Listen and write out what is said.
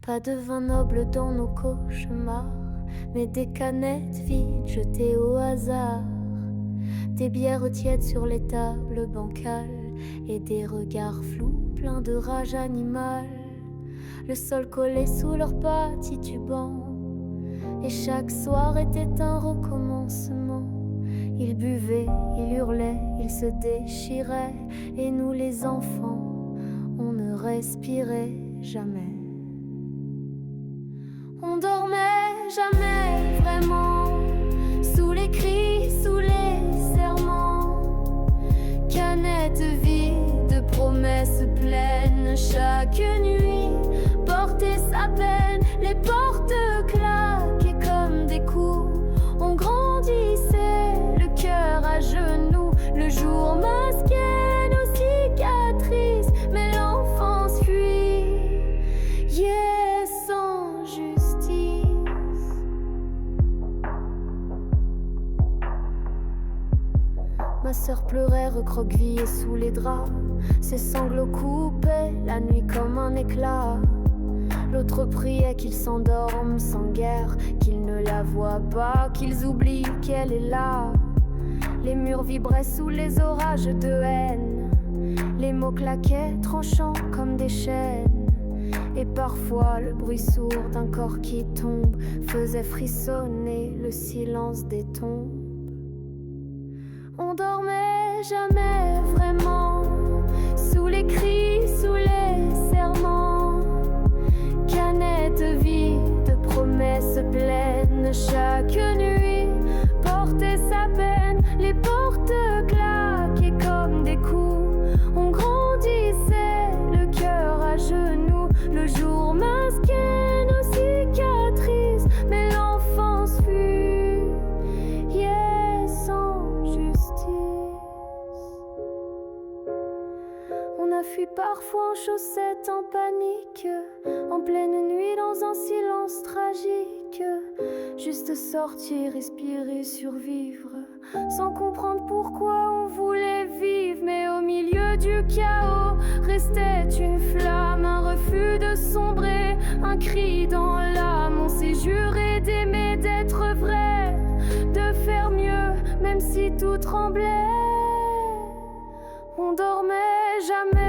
Pas de vin noble dans nos cauchemars, mais des canettes vides jetées au hasard. Des bières tièdes sur les tables bancales et des regards flous pleins de rage animale. Le sol collé sous leurs pas titubant, et chaque soir était un recommencement. Ils buvaient, ils hurlaient, ils se déchiraient, et nous les enfants, on ne respirait jamais. On dormait jamais vraiment, sous les cris, sous les serments. Canettes vides, promesses pleines, chaque nuit portait sa peine. Les portes claquaient comme des coups, on grandissait, le cœur à genoux. Le jour masquait nos cicatrices, mais l'enfance fuit, yeah, sans justice. Ma sœur pleurait recroquevillée sous les draps, ses sanglots coupaient la nuit comme un éclat. L'autre priait qu'ils s'endorment sans guerre, qu'ils ne la voient pas, qu'ils oublient qu'elle est là. Les murs vibraient sous les orages de haine, les mots claquaient tranchants comme des chaînes. Et parfois le bruit sourd d'un corps qui tombe faisait frissonner le silence des tombes. On dormait jamais vraiment, sous les cris, sous les serments. Canettes vides, promesses pleines, chaque nuit portait sa peine. Les portes claquaient comme des coups, on grandissait, le cœur à genoux. Le jour masquait nos cicatrices, mais l'enfance fut, yeah, sans justice. On a fui parfois en chaussettes, en panique, en pleine nuit dans un silence tragique. Juste sortir, respirer, survivre, sans comprendre pourquoi on voulait vivre. Mais au milieu du chaos restait une flamme, un refus de sombrer, un cri dans l'âme. On s'est juré d'aimer, d'être vrai, de faire mieux, même si tout tremblait. On dormait jamais